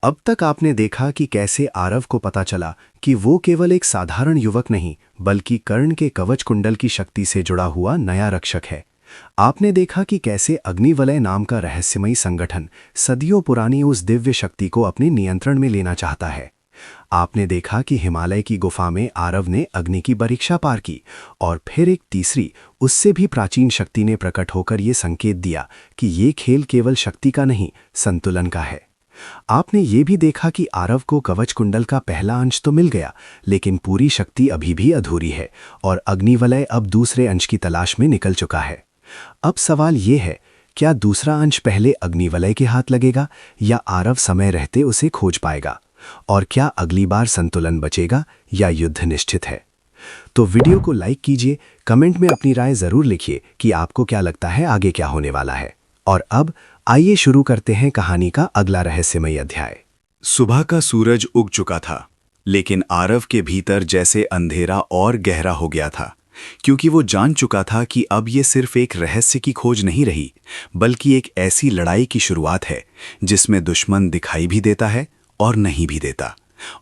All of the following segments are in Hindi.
अब तक आपने देखा कि कैसे आरव को पता चला कि वो केवल एक साधारण युवक नहीं बल्कि कर्ण के कवच कुंडल की शक्ति से जुड़ा हुआ नया रक्षक है। आपने देखा कि कैसे अग्निवलय नाम का रहस्यमयी संगठन सदियों पुरानी उस दिव्य शक्ति को अपने नियंत्रण में लेना चाहता है। आपने देखा कि हिमालय की गुफा में आरव ने अग्नि की परीक्षा पार की और फिर एक तीसरी उससे भी प्राचीन शक्ति ने प्रकट होकर ये संकेत दिया कि ये खेल केवल शक्ति का नहीं, संतुलन का है। आपने ये भी देखा कि आरव को कवच कुंडल का पहला अंश तो मिल गया, लेकिन पूरी शक्ति अभी भी अधूरी है और अग्निवलय अब दूसरे अंश की तलाश में निकल चुका है। अब सवाल ये है, क्या दूसरा अंश पहले अग्निवलय के हाथ लगेगा या आरव समय रहते उसे खोज पाएगा? और क्या अगली बार संतुलन बचेगा या युद्ध निश्चित है? तो वीडियो को लाइक कीजिए, कमेंट में अपनी राय जरूर लिखिए कि आपको क्या लगता है आगे क्या होने वाला है। और अब आइए शुरू करते हैं कहानी का अगला रहस्यमयी अध्याय। सुबह का सूरज उग चुका था, लेकिन आरव के भीतर जैसे अंधेरा और गहरा हो गया था, क्योंकि वो जान चुका था कि अब ये सिर्फ एक रहस्य की खोज नहीं रही, बल्कि एक ऐसी लड़ाई की शुरुआत है जिसमें दुश्मन दिखाई भी देता है और नहीं भी देता,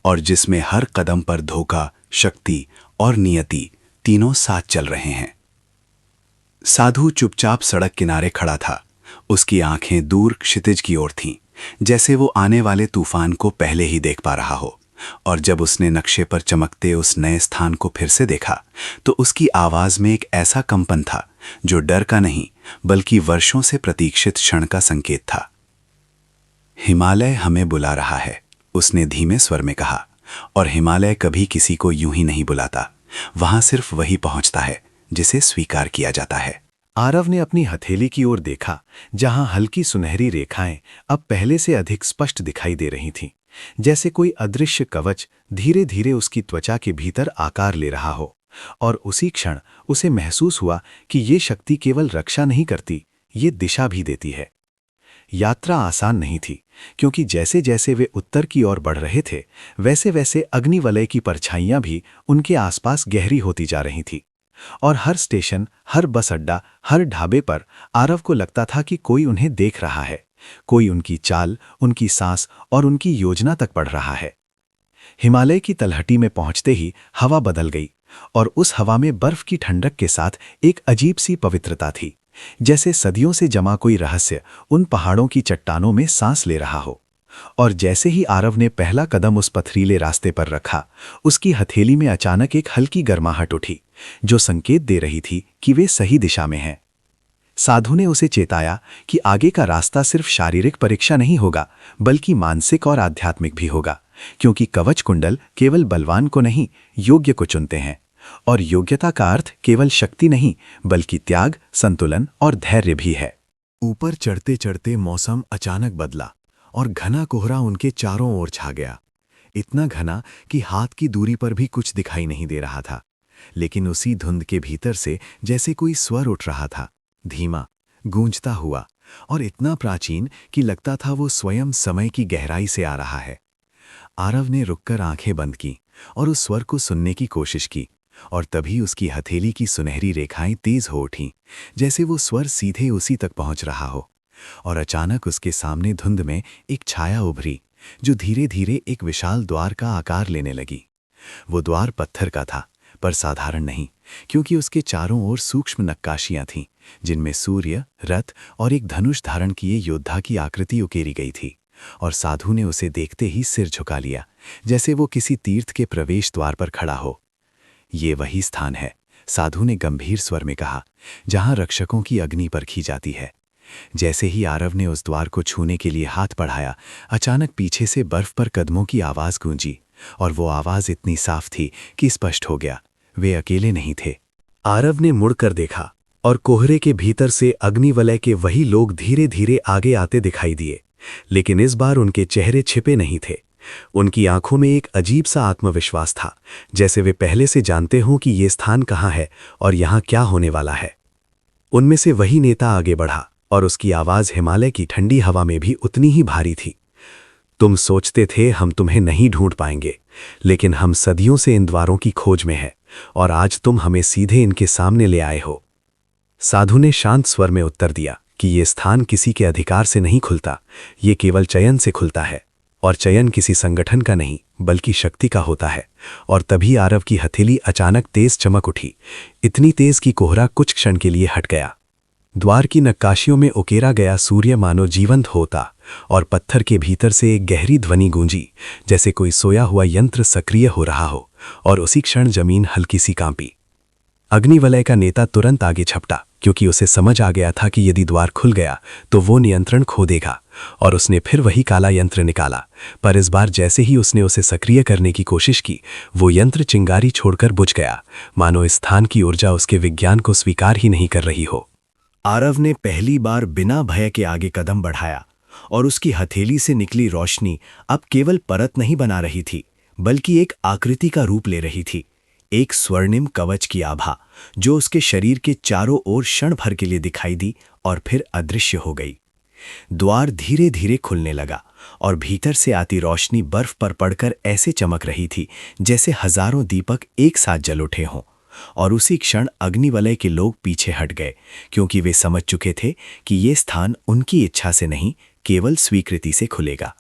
और जिसमें हर कदम पर धोखा, शक्ति और नियति तीनों साथ चल रहे हैं। साधु चुपचाप सड़क किनारे खड़ा था। उसकी आंखें दूर क्षितिज की ओर थीं, जैसे वो आने वाले तूफान को पहले ही देख पा रहा हो। और जब उसने नक्शे पर चमकते उस नए स्थान को फिर से देखा, तो उसकी आवाज में एक ऐसा कंपन था जो डर का नहीं बल्कि वर्षों से प्रतीक्षित क्षण का संकेत था। हिमालय हमें बुला रहा है, उसने धीमे स्वर में कहा। और हिमालय कभी किसी को यूं ही नहीं बुलाता, वहां सिर्फ वही पहुंचता है जिसे स्वीकार किया जाता है। आरव ने अपनी हथेली की ओर देखा, जहां हल्की सुनहरी रेखाएं अब पहले से अधिक स्पष्ट दिखाई दे रही थीं, जैसे कोई अदृश्य कवच धीरे धीरे उसकी त्वचा के भीतर आकार ले रहा हो। और उसी क्षण उसे महसूस हुआ कि ये शक्ति केवल रक्षा नहीं करती, ये दिशा भी देती है। यात्रा आसान नहीं थी, क्योंकि जैसे जैसे वे उत्तर की ओर बढ़ रहे थे, वैसे वैसे अग्निवलय की परछाइयां भी उनके आसपास गहरी होती जा रही थी। और हर स्टेशन, हर बस अड्डा, हर ढाबे पर आरव को लगता था कि कोई उन्हें देख रहा है, कोई उनकी चाल, उनकी सांस और उनकी योजना तक पढ़ रहा है। हिमालय की तलहटी में पहुंचते ही हवा बदल गई, और उस हवा में बर्फ की ठंडक के साथ एक अजीब सी पवित्रता थी, जैसे सदियों से जमा कोई रहस्य उन पहाड़ों की चट्टानों में सांस ले रहा हो। और जैसे ही आरव ने पहला कदम उस पथरीले रास्ते पर रखा, उसकी हथेली में अचानक एक हल्की गर्माहट उठी, जो संकेत दे रही थी कि वे सही दिशा में हैं। साधु ने उसे चेताया कि आगे का रास्ता सिर्फ शारीरिक परीक्षा नहीं होगा, बल्कि मानसिक और आध्यात्मिक भी होगा, क्योंकि कवच कुंडल केवल बलवान को नहीं, योग्य को चुनते हैं। और योग्यता का अर्थ केवल शक्ति नहीं, बल्कि त्याग, संतुलन और धैर्य भी है। ऊपर चढ़ते चढ़ते मौसम अचानक बदला और घना कोहरा उनके चारों ओर छा गया, इतना घना कि हाथ की दूरी पर भी कुछ दिखाई नहीं दे रहा था। लेकिन उसी धुंध के भीतर से जैसे कोई स्वर उठ रहा था, धीमा, गूंजता हुआ और इतना प्राचीन कि लगता था वो स्वयं समय की गहराई से आ रहा है। आरव ने रुककर आंखें बंद की और उस स्वर को सुनने की कोशिश की, और तभी उसकी हथेली की सुनहरी रेखाएं तेज हो उठीं, जैसे वो स्वर सीधे उसी तक पहुंच रहा हो। और अचानक उसके सामने धुंध में एक छाया उभरी, जो धीरे धीरे एक विशाल द्वार का आकार लेने लगी। वो द्वार पत्थर का था, पर साधारण नहीं, क्योंकि उसके चारों ओर सूक्ष्म नक्काशियां थीं, जिनमें सूर्य, रथ और एक धनुष धारण किए योद्धा की आकृति उकेरी गई थी। और साधु ने उसे देखते ही सिर झुका लिया, जैसे वो किसी तीर्थ के प्रवेश द्वार पर खड़ा हो। ये वही स्थान है, साधु ने गंभीर स्वर में कहा, जहां रक्षकों की अग्नि परखी जाती है। जैसे ही आरव ने उस द्वार को छूने के लिए हाथ बढ़ाया, अचानक पीछे से बर्फ पर कदमों की आवाज गूंजी, और वो आवाज इतनी साफ थी कि स्पष्ट हो गया, वे अकेले नहीं थे। आरव ने मुड़कर देखा और कोहरे के भीतर से अग्निवलय के वही लोग धीरे धीरे आगे आते दिखाई दिए, लेकिन इस बार उनके चेहरे छिपे नहीं थे। उनकी आंखों में एक अजीब सा आत्मविश्वास था, जैसे वे पहले से जानते हों कि ये स्थान कहाँ है और यहाँ क्या होने वाला है। उनमें से वही नेता आगे बढ़ा और उसकी आवाज हिमालय की ठंडी हवा में भी उतनी ही भारी थी। तुम सोचते थे हम तुम्हें नहीं ढूंढ पाएंगे, लेकिन हम सदियों से इन द्वारों की खोज में हैं, और आज तुम हमें सीधे इनके सामने ले आए हो। साधु ने शांत स्वर में उत्तर दिया कि ये स्थान किसी के अधिकार से नहीं खुलता, ये केवल चयन से खुलता है। और चयन किसी संगठन का नहीं बल्कि शक्ति का होता है। और तभी आरव की हथेली अचानक तेज चमक उठी, इतनी तेज कि कोहरा कुछ क्षण के लिए हट गया। द्वार की नक्काशियों में उकेरा गया सूर्य मानो जीवंत होता और पत्थर के भीतर से एक गहरी ध्वनि गूंजी, जैसे कोई सोया हुआ यंत्र सक्रिय हो रहा हो। और उसी क्षण जमीन हल्की सी कांपी। अग्निवलय का नेता तुरंत आगे झपटा, क्योंकि उसे समझ आ गया था कि यदि द्वार खुल गया तो वो नियंत्रण खो देगा। और उसने फिर वही काला यंत्र निकाला, पर इस बार जैसे ही उसने उसे सक्रिय करने की कोशिश की, वो यंत्र चिंगारी छोड़कर बुझ गया, मानो इस स्थान की ऊर्जा उसके विज्ञान को स्वीकार ही नहीं कर रही हो। आरव ने पहली बार बिना भय के आगे कदम बढ़ाया और उसकी हथेली से निकली रोशनी अब केवल परत नहीं बना रही थी, बल्कि एक आकृति का रूप ले रही थी, एक स्वर्णिम कवच की आभा जो उसके शरीर के चारों ओर क्षण भर के लिए दिखाई दी और फिर अदृश्य हो गई। द्वार धीरे धीरे खुलने लगा और भीतर से आती रोशनी बर्फ पर पड़कर ऐसे चमक रही थी जैसे हजारों दीपक एक साथ जल उठे हों। और उसी क्षण अग्निवलय के लोग पीछे हट गए, क्योंकि वे समझ चुके थे कि ये स्थान उनकी इच्छा से नहीं, केवल स्वीकृति से खुलेगा।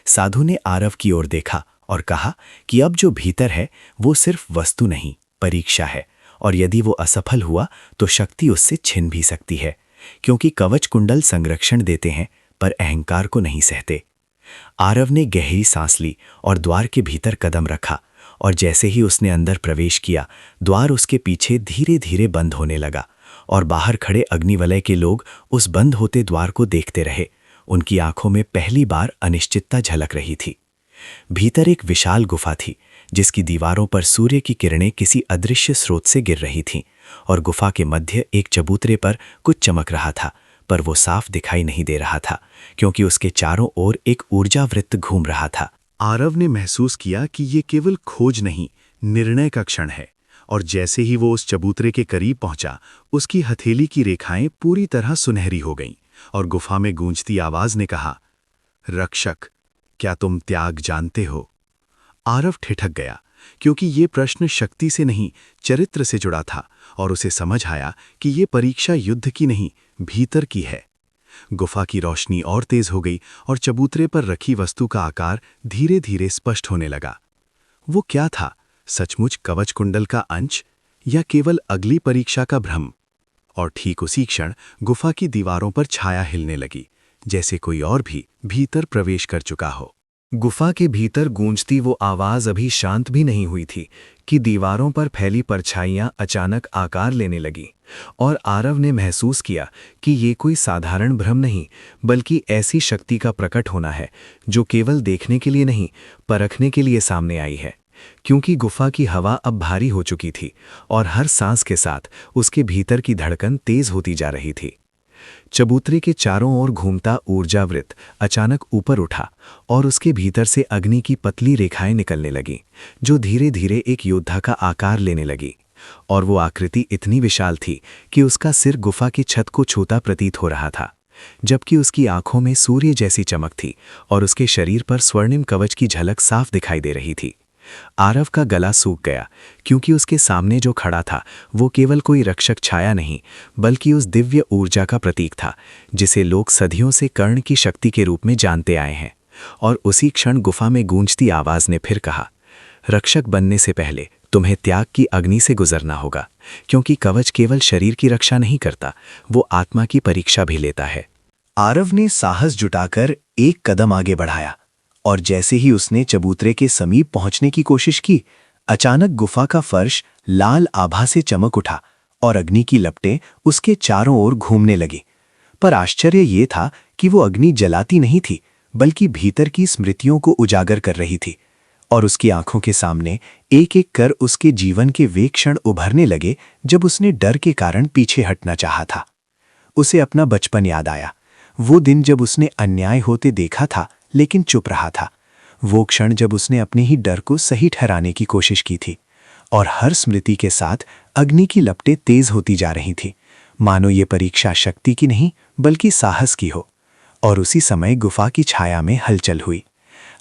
साधु ने आरव की ओर देखा और कहा कि अब जो भीतर है वो सिर्फ वस्तु नहीं, परीक्षा है, और यदि वो असफल हुआ तो शक्ति उससे छिन भी सकती है, क्योंकि कवच कुंडल संरक्षण देते हैं पर अहंकार को नहीं सहते। आरव ने गहरी सांस ली और द्वार के भीतर कदम रखा, और जैसे ही उसने अंदर प्रवेश किया, द्वार उसके पीछे धीरे धीरे बंद होने लगा और बाहर खड़े अग्निवलय के लोग उस बंद होते द्वार को देखते रहे। उनकी आंखों में पहली बार अनिश्चितता झलक रही थी। भीतर एक विशाल गुफा थी, जिसकी दीवारों पर सूर्य की किरणें किसी अदृश्य स्रोत से गिर रही थीं, और गुफा के मध्य एक चबूतरे पर कुछ चमक रहा था, पर वो साफ दिखाई नहीं दे रहा था, क्योंकि उसके चारों ओर एक ऊर्जा वृत्त घूम रहा था। आरव ने महसूस किया कि ये केवल खोज नहीं, निर्णय का क्षण है। और जैसे ही वो उस चबूतरे के करीब पहुंचा, उसकी हथेली की रेखाएं पूरी तरह सुनहरी हो गईं, और गुफा में गूंजती आवाज ने कहा, रक्षक, क्या तुम त्याग जानते हो? आरव ठिठक गया, क्योंकि ये प्रश्न शक्ति से नहीं, चरित्र से जुड़ा था, और उसे समझ आया कि ये परीक्षा युद्ध की नहीं, भीतर की है। गुफा की रोशनी और तेज हो गई और चबूतरे पर रखी वस्तु का आकार धीरे धीरे स्पष्ट होने लगा। वो क्या था, सचमुच कवच कुंडल का अंश या केवल अगली परीक्षा का भ्रम? और ठीक उसी क्षण गुफा की दीवारों पर छाया हिलने लगी, जैसे कोई और भी भीतर प्रवेश कर चुका हो। गुफा के भीतर गूंजती वो आवाज अभी शांत भी नहीं हुई थी कि दीवारों पर फैली परछाइयां अचानक आकार लेने लगी, और आरव ने महसूस किया कि ये कोई साधारण भ्रम नहीं, बल्कि ऐसी शक्ति का प्रकट होना है जो केवल देखने के लिए नहीं, परखने के लिए सामने आई है। क्योंकि गुफा की हवा अब भारी हो चुकी थी और हर सांस के साथ उसके भीतर की धड़कन तेज होती जा रही थी। चबूतरे के चारों ओर घूमता ऊर्जावृत्त अचानक ऊपर उठा और उसके भीतर से अग्नि की पतली रेखाएं निकलने लगीं, जो धीरे धीरे एक योद्धा का आकार लेने लगी। और वो आकृति इतनी विशाल थी कि उसका सिर गुफा की छत को छूता प्रतीत हो रहा था, जबकि उसकी आंखों में सूर्य जैसी चमक थी और उसके शरीर पर स्वर्णिम कवच की झलक साफ दिखाई दे रही थी। आरव का गला सूख गया, क्योंकि उसके सामने जो खड़ा था वो केवल कोई रक्षक छाया नहीं, बल्कि उस दिव्य ऊर्जा का प्रतीक था जिसे लोग सदियों से कर्ण की शक्ति के रूप में जानते आए हैं। और उसी क्षण गुफा में गूंजती आवाज ने फिर कहा, रक्षक बनने से पहले तुम्हें त्याग की अग्नि से गुजरना होगा, क्योंकि कवच केवल शरीर की रक्षा नहीं करता, वो आत्मा की परीक्षा भी लेता है। आरव ने साहस जुटाकर एक कदम आगे बढ़ाया, और जैसे ही उसने चबूतरे के समीप पहुंचने की कोशिश की, अचानक गुफा का फर्श लाल आभा से चमक उठा और अग्नि की लपटें उसके चारों ओर घूमने लगी। पर आश्चर्य ये था कि वो अग्नि जलाती नहीं थी, बल्कि भीतर की स्मृतियों को उजागर कर रही थी, और उसकी आंखों के सामने एक एक कर उसके जीवन के वे क्षण उभरने लगे जब उसने डर के कारण पीछे हटना चाहा था। उसे अपना बचपन याद आया, वो दिन जब उसने अन्याय होते देखा था लेकिन चुप रहा था, वो क्षण जब उसने अपने ही डर को सही ठहराने की कोशिश की थी। और हर स्मृति के साथ अग्नि की लपटें तेज होती जा रही थी, मानो ये परीक्षा शक्ति की नहीं बल्कि साहस की हो। और उसी समय गुफा की छाया में हलचल हुई।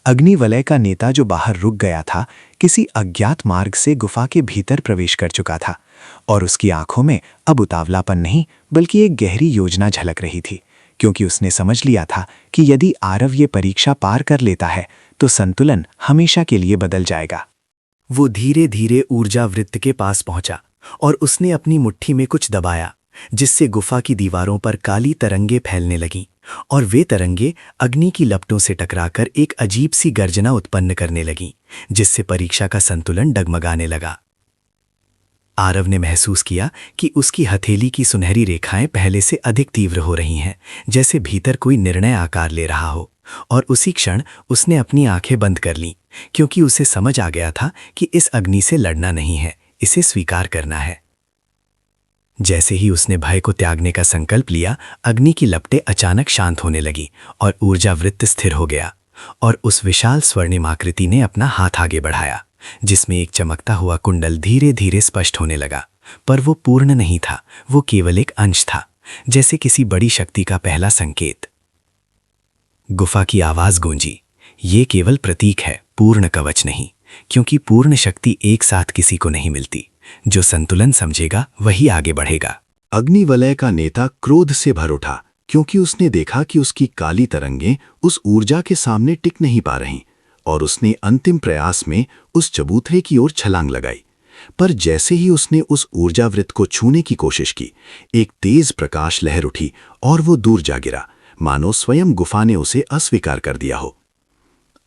अग्निवलय का नेता जो बाहर रुक गया था, किसी अज्ञात मार्ग से गुफा के भीतर प्रवेश कर चुका था, और उसकी आंखों में अब उतावलापन नहीं बल्कि एक गहरी योजना झलक रही थी, क्योंकि उसने समझ लिया था कि यदि आरव ये परीक्षा पार कर लेता है तो संतुलन हमेशा के लिए बदल जाएगा। वो धीरे धीरे ऊर्जा वृत्त के पास पहुंचा और उसने अपनी मुट्ठी में कुछ दबाया, जिससे गुफा की दीवारों पर काली तरंगे फैलने लगीं और वे तरंगे अग्नि की लपटों से टकराकर एक अजीब सी गर्जना उत्पन्न करने लगीं, जिससे परीक्षा का संतुलन डगमगाने लगा। आरव ने महसूस किया कि उसकी हथेली की सुनहरी रेखाएं पहले से अधिक तीव्र हो रही हैं, जैसे भीतर कोई निर्णय आकार ले रहा हो, और उसी क्षण उसने अपनी आंखें बंद कर लीं, क्योंकि उसे समझ आ गया था कि इस अग्नि से लड़ना नहीं है, इसे स्वीकार करना है। जैसे ही उसने भय को त्यागने का संकल्प लिया, अग्नि की लपटें अचानक शांत होने लगी और ऊर्जा वृत्त स्थिर हो गया, और उस विशाल स्वर्णिम आकृति ने अपना हाथ आगे बढ़ाया, जिसमें एक चमकता हुआ कुंडल धीरे धीरे स्पष्ट होने लगा। पर वो पूर्ण नहीं था, वो केवल एक अंश था, जैसे किसी बड़ी शक्ति का पहला संकेत। गुफा की आवाज गूंजी, ये केवल प्रतीक है, पूर्ण कवच नहीं, क्योंकि पूर्ण शक्ति एक साथ किसी को नहीं मिलती। जो संतुलन समझेगा वही आगे बढ़ेगा। अग्निवलय का नेता क्रोध से भर उठा, क्योंकि उसने देखा कि उसकी काली तरंगें उस ऊर्जा के सामने टिक नहीं पा रहीं, और उसने अंतिम प्रयास में उस चबूतरे की ओर छलांग लगाई। पर जैसे ही उसने उस ऊर्जा वृत्त को छूने की कोशिश की, एक तेज प्रकाश लहर उठी और वो दूर जा गिरा, मानो स्वयं गुफा ने उसे अस्वीकार कर दिया हो।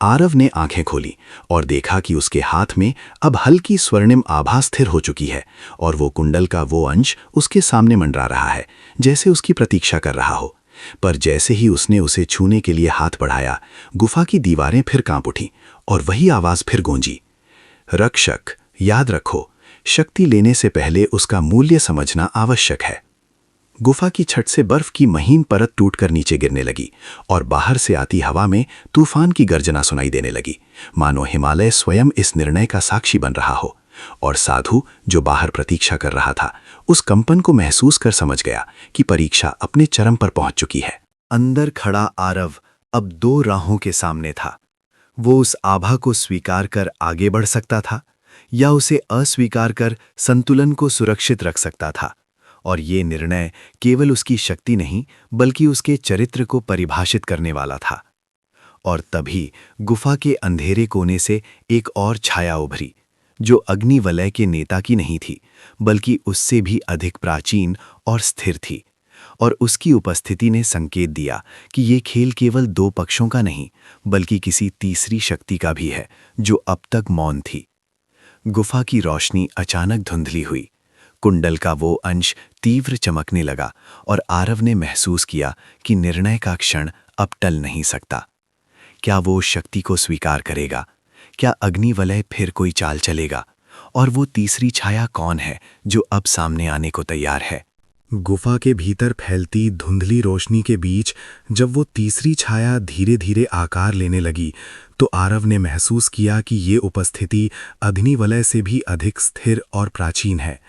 आरव ने आंखें खोली और देखा कि उसके हाथ में अब हल्की स्वर्णिम आभा स्थिर हो चुकी है, और वो कुंडल का वो अंश उसके सामने मंडरा रहा है, जैसे उसकी प्रतीक्षा कर रहा हो। पर जैसे ही उसने उसे छूने के लिए हाथ बढ़ाया, गुफा की दीवारें फिर कांप उठीं और वही आवाज फिर गूंजी, रक्षक, याद रखो, शक्ति लेने से पहले उसका मूल्य समझना आवश्यक है। गुफा की छत से बर्फ की महीन परत टूटकर नीचे गिरने लगी और बाहर से आती हवा में तूफान की गर्जना सुनाई देने लगी, मानो हिमालय स्वयं इस निर्णय का साक्षी बन रहा हो। और साधु, जो बाहर प्रतीक्षा कर रहा था, उस कंपन को महसूस कर समझ गया कि परीक्षा अपने चरम पर पहुंच चुकी है। अंदर खड़ा आरव अब दो राहों के सामने था। वो उस आभा को स्वीकार कर आगे बढ़ सकता था, या उसे अस्वीकार कर संतुलन को सुरक्षित रख सकता था। और ये निर्णय केवल उसकी शक्ति नहीं, बल्कि उसके चरित्र को परिभाषित करने वाला था। और तभी गुफा के अंधेरे कोने से एक और छाया उभरी, जो अग्निवलय के नेता की नहीं थी, बल्कि उससे भी अधिक प्राचीन और स्थिर थी। और उसकी उपस्थिति ने संकेत दिया कि ये खेल केवल दो पक्षों का नहीं, बल्कि किसी तीसरी शक्ति का भी है, जो अब तक मौन थी। गुफा की रोशनी अचानक धुंधली हुई, कुंडल का वो अंश तीव्र चमकने लगा, और आरव ने महसूस किया कि निर्णय का क्षण अब टल नहीं सकता। क्या वो शक्ति को स्वीकार करेगा? क्या अग्निवलय फिर कोई चाल चलेगा? और वो तीसरी छाया कौन है जो अब सामने आने को तैयार है? गुफा के भीतर फैलती धुंधली रोशनी के बीच जब वो तीसरी छाया धीरे धीरे आकार लेने लगी, तो आरव ने महसूस किया कि ये उपस्थिति अग्निवलय से भी अधिक स्थिर और प्राचीन है,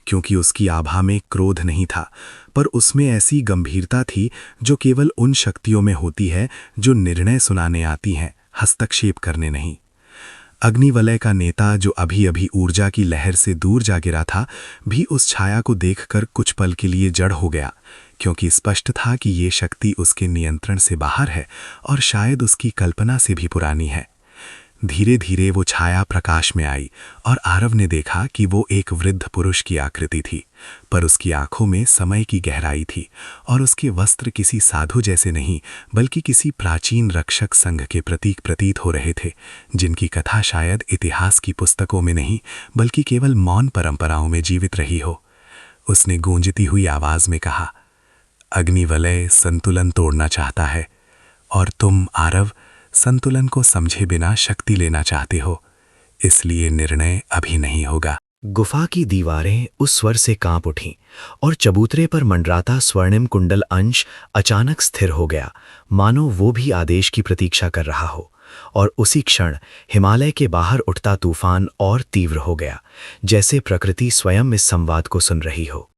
क्योंकि उसकी आभा में क्रोध नहीं था, पर उसमें ऐसी गंभीरता थी जो केवल उन शक्तियों में होती है जो निर्णय सुनाने आती हैं, हस्तक्षेप करने नहीं। अग्निवलय का नेता, जो अभी अभी ऊर्जा की लहर से दूर जा गिरा था, भी उस छाया को देखकर कुछ पल के लिए जड़ हो गया, क्योंकि स्पष्ट था कि ये शक्ति उसके नियंत्रण से बाहर है और शायद उसकी कल्पना से भी पुरानी है। धीरे धीरे वो छाया प्रकाश में आई और आरव ने देखा कि वो एक वृद्ध पुरुष की आकृति थी, पर उसकी आंखों में समय की गहराई थी और उसके वस्त्र किसी साधु जैसे नहीं, बल्कि किसी प्राचीन रक्षक संघ के प्रतीक प्रतीत हो रहे थे, जिनकी कथा शायद इतिहास की पुस्तकों में नहीं, बल्कि केवल मौन परंपराओं में जीवित रही हो। उसने गूंजती हुई आवाज में कहा, अग्निवलय संतुलन तोड़ना चाहता है, और तुम आरव संतुलन को समझे बिना शक्ति लेना चाहते हो, इसलिए निर्णय अभी नहीं होगा। गुफा की दीवारें उस स्वर से कांप उठीं और चबूतरे पर मंडराता स्वर्णिम कुंडल अंश अचानक स्थिर हो गया, मानो वो भी आदेश की प्रतीक्षा कर रहा हो। और उसी क्षण हिमालय के बाहर उठता तूफान और तीव्र हो गया, जैसे प्रकृति स्वयं इस संवाद को सुन रही हो।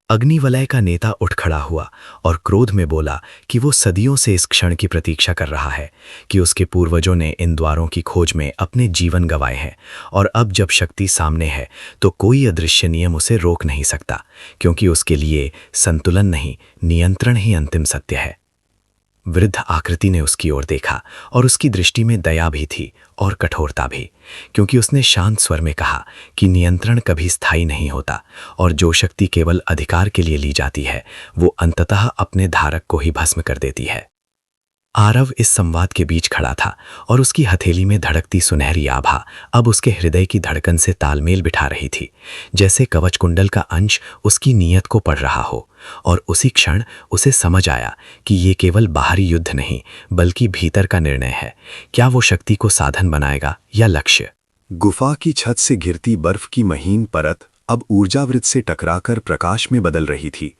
अग्निवलय का नेता उठ खड़ा हुआ और क्रोध में बोला कि वो सदियों से इस क्षण की प्रतीक्षा कर रहा है कि उसके पूर्वजों ने इन द्वारों की खोज में अपने जीवन गंवाए हैं, और अब जब शक्ति सामने है तो कोई अदृश्य नियम उसे रोक नहीं सकता, क्योंकि उसके लिए संतुलन नहीं, नियंत्रण ही अंतिम सत्य है। वृद्ध आकृति ने उसकी ओर देखा और उसकी दृष्टि में दया भी थी और कठोरता भी, क्योंकि उसने शांत स्वर में कहा कि नियंत्रण कभी स्थायी नहीं होता, और जो शक्ति केवल अधिकार के लिए ली जाती है वो अंततः अपने धारक को ही भस्म कर देती है। आरव इस संवाद के बीच खड़ा था और उसकी हथेली में धड़कती सुनहरी आभा अब उसके हृदय की धड़कन से तालमेल बिठा रही थी, जैसे कवच कुंडल का अंश उसकी नीयत को पढ़ रहा हो। और उसी क्षण उसे समझ आया कि ये केवल बाहरी युद्ध नहीं बल्कि भीतर का निर्णय है। क्या वो शक्ति को साधन बनाएगा या लक्ष्य? गुफा की छत से गिरती बर्फ की महीन परत अब ऊर्जावृत्त से टकराकर प्रकाश में बदल रही थी,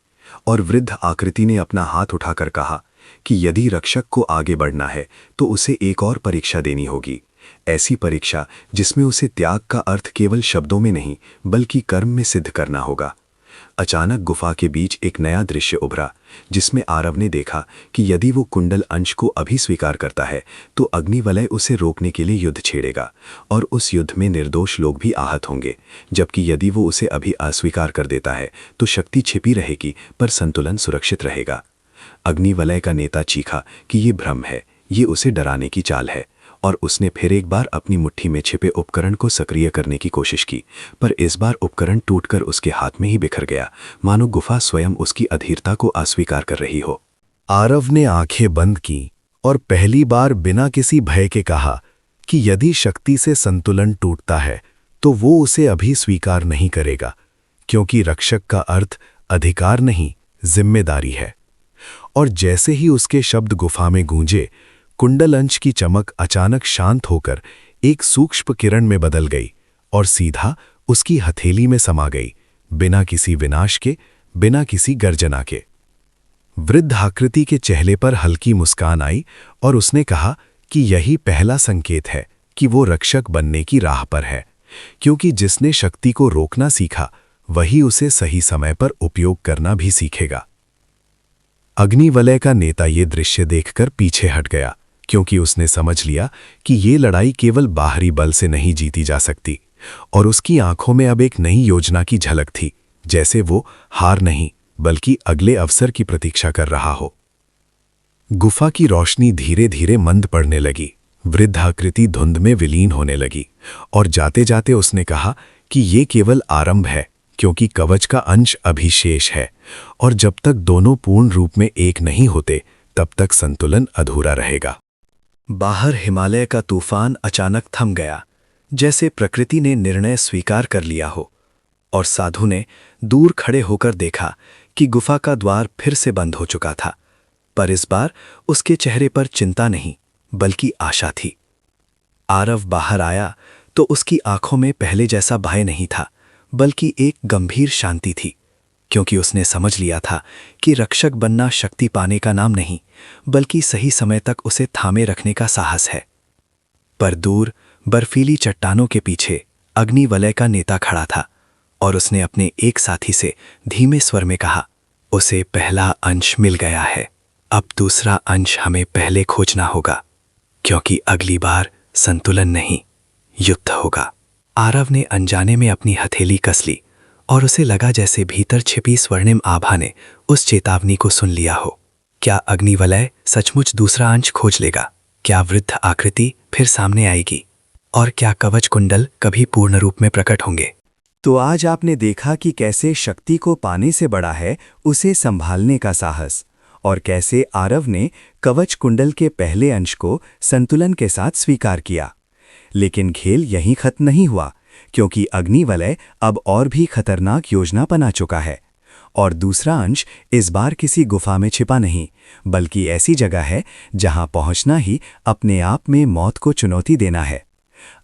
और वृद्ध आकृति ने अपना हाथ उठाकर कहा कि यदि रक्षक को आगे बढ़ना है तो उसे एक और परीक्षा देनी होगी, ऐसी परीक्षा जिसमें उसे त्याग का अर्थ केवल शब्दों में नहीं बल्कि कर्म में सिद्ध करना होगा। अचानक गुफा के बीच एक नया दृश्य उभरा, जिसमें आरव ने देखा कि यदि वो कुंडल अंश को अभी स्वीकार करता है तो अग्निवलय उसे रोकने के लिए युद्ध छेड़ेगा, और उस युद्ध में निर्दोष लोग भी आहत होंगे, जबकि यदि वो उसे अभी अस्वीकार कर देता है तो शक्ति छिपी रहेगी पर संतुलन सुरक्षित रहेगा। अग्निवलय का नेता चीखा कि ये भ्रम है, ये उसे डराने की चाल है, और उसने फिर एक बार अपनी मुट्ठी में छिपे उपकरण को सक्रिय करने की कोशिश की, पर इस बार उपकरण टूटकर उसके हाथ में ही बिखर गया, मानो गुफा स्वयं उसकी अधीरता को अस्वीकार कर रही हो। आरव ने आंखें बंद की और पहली बार बिना किसी भय के कहा कि यदि शक्ति से संतुलन टूटता है तो वो उसे अभी स्वीकार नहीं करेगा, क्योंकि रक्षक का अर्थ अधिकार नहीं, जिम्मेदारी है। और जैसे ही उसके शब्द गुफा में गूंजे, कुंडल अंश की चमक अचानक शांत होकर एक सूक्ष्म किरण में बदल गई और सीधा उसकी हथेली में समा गई, बिना किसी विनाश के, बिना किसी गर्जना के। वृद्ध आकृति के चेहरे पर हल्की मुस्कान आई और उसने कहा कि यही पहला संकेत है कि वो रक्षक बनने की राह पर है, क्योंकि जिसने शक्ति को रोकना सीखा वही उसे सही समय पर उपयोग करना भी सीखेगा। अग्निवलय का नेता ये दृश्य देखकर पीछे हट गया, क्योंकि उसने समझ लिया कि ये लड़ाई केवल बाहरी बल से नहीं जीती जा सकती, और उसकी आंखों में अब एक नई योजना की झलक थी, जैसे वो हार नहीं बल्कि अगले अवसर की प्रतीक्षा कर रहा हो। गुफा की रोशनी धीरे धीरे मंद पड़ने लगी, वृद्ध आकृति धुंध में विलीन होने लगी, और जाते जाते उसने कहा कि ये केवल आरंभ है, क्योंकि कवच का अंश अभी शेष है, और जब तक दोनों पूर्ण रूप में एक नहीं होते तब तक संतुलन अधूरा रहेगा। बाहर हिमालय का तूफान अचानक थम गया, जैसे प्रकृति ने निर्णय स्वीकार कर लिया हो, और साधु ने दूर खड़े होकर देखा कि गुफा का द्वार फिर से बंद हो चुका था, पर इस बार उसके चेहरे पर चिंता नहीं बल्कि आशा थी। आरव बाहर आया तो उसकी आंखों में पहले जैसा भय नहीं था बल्कि एक गंभीर शांति थी, क्योंकि उसने समझ लिया था कि रक्षक बनना शक्ति पाने का नाम नहीं बल्कि सही समय तक उसे थामे रखने का साहस है। पर दूर बर्फीली चट्टानों के पीछे अग्निवलय का नेता खड़ा था, और उसने अपने एक साथी से धीमे स्वर में कहा, उसे पहला अंश मिल गया है, अब दूसरा अंश हमें पहले खोजना होगा, क्योंकि अगली बार संतुलन नहीं, युद्ध होगा। आरव ने अनजाने में अपनी हथेली कस ली, और उसे लगा जैसे भीतर छिपी स्वर्णिम आभा ने उस चेतावनी को सुन लिया हो। क्या अग्निवलय सचमुच दूसरा अंश खोज लेगा? क्या वृद्ध आकृति फिर सामने आएगी? और क्या कवच कुंडल कभी पूर्ण रूप में प्रकट होंगे? तो आज आपने देखा कि कैसे शक्ति को पाने से बड़ा है उसे संभालने का साहस, और कैसे आरव ने कवच कुंडल के पहले अंश को संतुलन के साथ स्वीकार किया। लेकिन खेल यहीं खत्म नहीं हुआ, क्योंकि अग्निवलय अब और भी खतरनाक योजना बना चुका है, और दूसरा अंश इस बार किसी गुफा में छिपा नहीं बल्कि ऐसी जगह है जहां पहुंचना ही अपने आप में मौत को चुनौती देना है।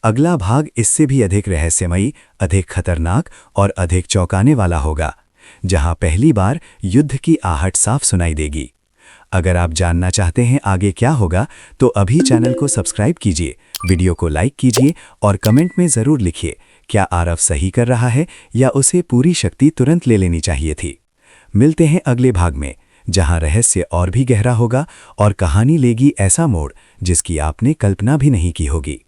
अगला भाग इससे भी अधिक रहस्यमयी, अधिक खतरनाक और अधिक चौंकाने वाला होगा, जहां पहली बार युद्ध की आहट साफ सुनाई देगी। अगर आप जानना चाहते हैं आगे क्या होगा तो अभी चैनल को सब्सक्राइब कीजिए, वीडियो को लाइक कीजिए और कमेंट में ज़रूर लिखिए क्या आरव सही कर रहा है या उसे पूरी शक्ति तुरंत ले लेनी चाहिए थी। मिलते हैं अगले भाग में, जहां रहस्य और भी गहरा होगा और कहानी लेगी ऐसा मोड़ जिसकी आपने कल्पना भी नहीं की होगी।